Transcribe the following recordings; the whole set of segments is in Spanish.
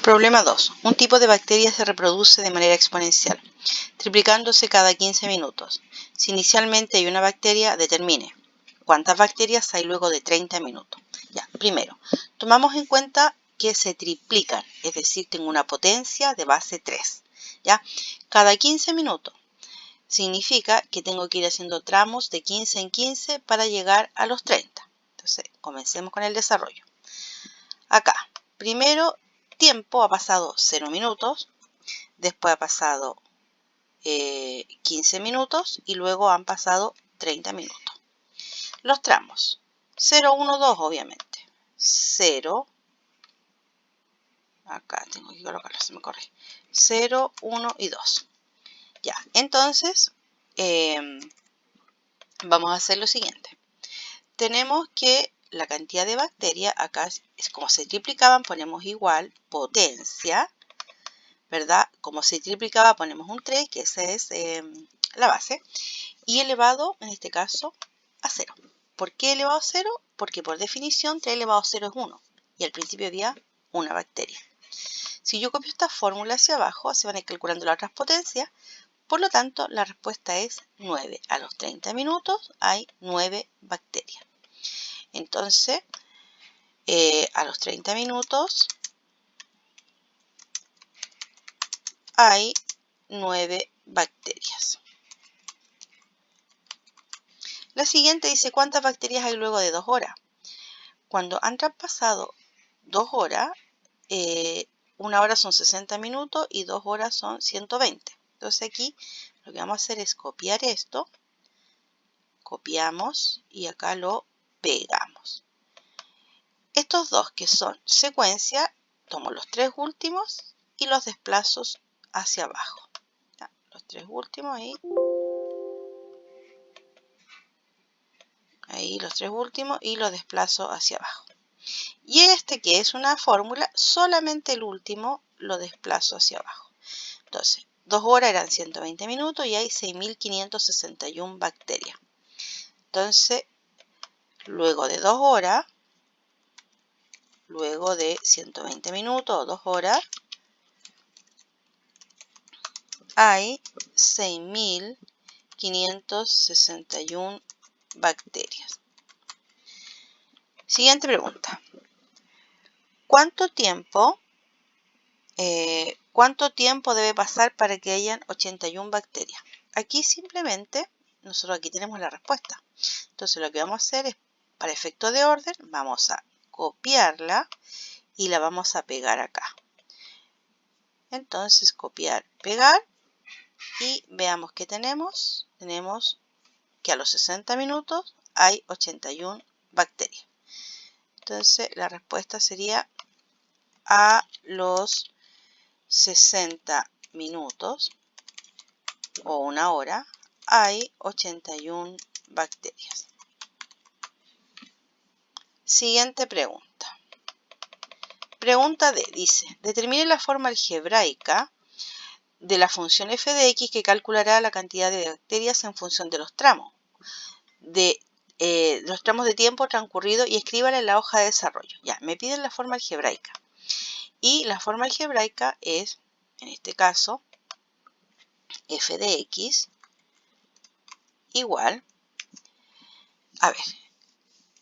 Problema 2. Un tipo de bacteria se reproduce de manera exponencial, triplicándose cada 15 minutos. Si inicialmente hay una bacteria, determine cuántas bacterias hay luego de 30 minutos. Ya, primero, tomamos en cuenta que se triplican, es decir, tengo una potencia de base 3. ¿Ya? Cada 15 minutos significa que tengo que ir haciendo tramos de 15 en 15 para llegar a los 30. Entonces, comencemos con el desarrollo. Acá, primero, tiempo ha pasado 0 minutos, después ha pasado 15 minutos y luego han pasado 30 minutos. Los tramos, 0, 1, 2 obviamente. 0, acá tengo que colocarlo, se me corre. 0, 1 y 2. Ya, entonces vamos a hacer lo siguiente. Tenemos que la cantidad de bacterias, acá es como se triplicaban, ponemos igual potencia, ¿verdad? Como se triplicaba, ponemos un 3, que esa es la base, y elevado, en este caso, a 0. ¿Por qué elevado a 0? Porque por definición 3 elevado a 0 es 1, y al principio había una bacteria. Si yo copio esta fórmula hacia abajo, se van a ir calculando las otras potencias, por lo tanto, la respuesta es 9. A los 30 minutos hay 9 bacterias. Entonces, a los 30 minutos hay 9 bacterias. La siguiente dice, ¿cuántas bacterias hay luego de 2 horas? Cuando han pasado 2 horas, 1 hora son 60 minutos y 2 horas son 120. Entonces aquí lo que vamos a hacer es copiar esto, copiamos y acá lo pegamos. Estos dos que son secuencia, tomo los 3 últimos y los desplazo hacia abajo. ¿Ya? Los 3 últimos ahí los 3 últimos y los desplazo hacia abajo. Y este que es una fórmula, solamente el último lo desplazo hacia abajo. Entonces, 2 horas eran 120 minutos y hay 6.561 bacterias. Entonces, luego de 2 horas, luego de 120 minutos o 2 horas, hay 6.561 bacterias. Siguiente pregunta. ¿Cuánto tiempo debe pasar para que hayan 81 bacterias? Aquí simplemente, nosotros aquí tenemos la respuesta. Entonces lo que vamos a hacer es, para efecto de orden, vamos a copiarla y la vamos a pegar acá. Entonces copiar, pegar y veamos qué tenemos. Tenemos que a los 60 minutos hay 81 bacterias. Entonces la respuesta sería a los 60 minutos o 1 hora hay 81 bacterias. Siguiente pregunta. Pregunta D dice, determine la forma algebraica de la función f de x que calculará la cantidad de bacterias en función de los tramos de tiempo transcurrido y escríbala en la hoja de desarrollo. Ya, me piden la forma algebraica. Y la forma algebraica es, en este caso, f de x igual, a ver,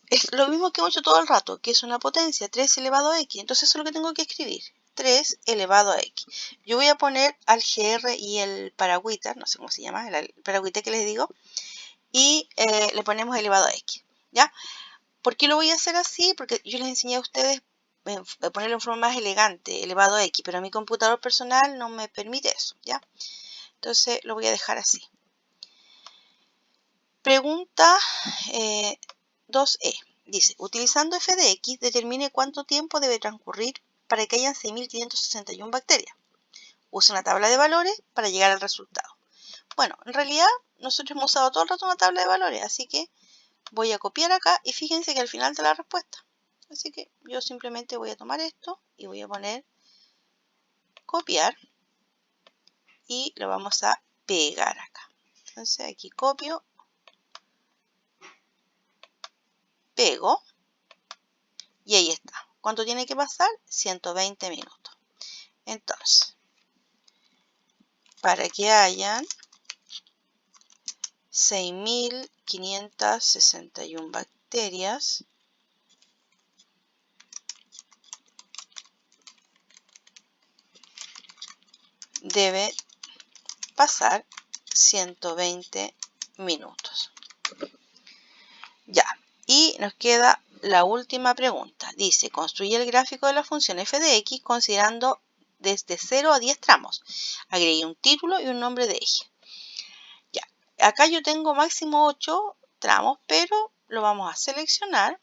es lo mismo que hemos hecho todo el rato, que es una potencia 3 elevado a x. Entonces eso es lo que tengo que escribir, 3 elevado a x. Yo voy a poner al GR y el paragüita, no sé cómo se llama, el paragüita que les digo, y le ponemos elevado a x, ¿ya? ¿Por qué lo voy a hacer así? Porque yo les enseñé a ustedes a ponerlo en forma más elegante, elevado a x, pero mi computador personal no me permite eso, ¿ya? Entonces lo voy a dejar así. Pregunta 2e. Dice, utilizando f de x, determine cuánto tiempo debe transcurrir para que hayan 6.561 bacterias. Use una tabla de valores para llegar al resultado. Bueno, en realidad nosotros hemos usado todo el rato una tabla de valores, así que voy a copiar acá y fíjense que al final está la respuesta. Así que yo simplemente voy a tomar esto y voy a poner copiar y lo vamos a pegar acá. Entonces aquí copio, pego y ahí está. ¿Cuánto tiene que pasar? 120 minutos. Entonces, para que hayan 6.561 bacterias, debe pasar 120 minutos. Ya, y nos queda la última pregunta. Dice, construye el gráfico de la función f de x considerando desde 0 a 10 tramos. Agregue un título y un nombre de eje. Ya, acá yo tengo máximo 8 tramos, pero lo vamos a seleccionar.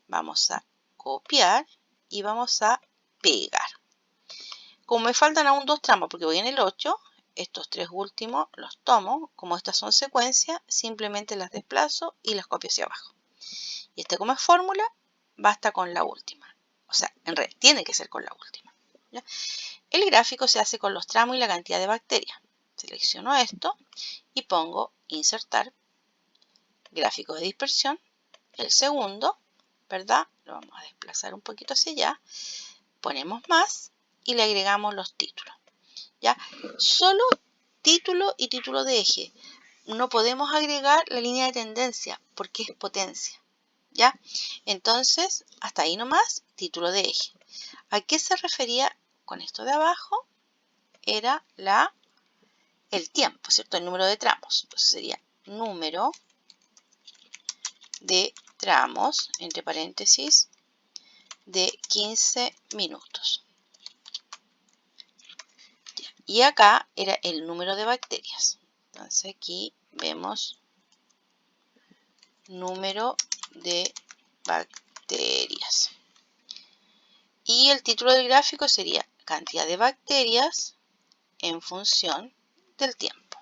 Vamos a copiar y vamos a pegar. Como me faltan aún 2 tramos porque voy en el 8, estos 3 últimos los tomo. Como estas son secuencias, simplemente las desplazo y las copio hacia abajo. Y como es fórmula, basta con la última. O sea, en realidad tiene que ser con la última. ¿Ya? El gráfico se hace con los tramos y la cantidad de bacterias. Selecciono esto y pongo insertar, gráfico de dispersión, el segundo, ¿verdad? Lo vamos a desplazar un poquito hacia allá. Ponemos más y le agregamos los títulos. ¿Ya? Solo título y título de eje. No podemos agregar la línea de tendencia porque es potencia. ¿Ya? Entonces, hasta ahí nomás, título de eje. ¿A qué se refería con esto de abajo? Era el tiempo, ¿cierto? El número de tramos. Entonces sería número de tramos, entre paréntesis, de 15 minutos. Y acá era el número de bacterias. Entonces aquí vemos número de bacterias. Y el título del gráfico sería cantidad de bacterias en función del tiempo.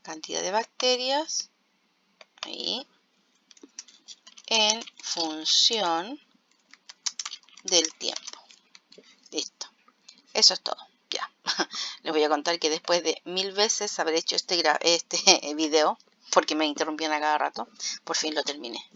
Cantidad de bacterias ahí en función del tiempo. Listo. Eso es todo. Ya. Les voy a contar que después de 1000 veces haber hecho este video, porque me interrumpían a cada rato, por fin lo terminé.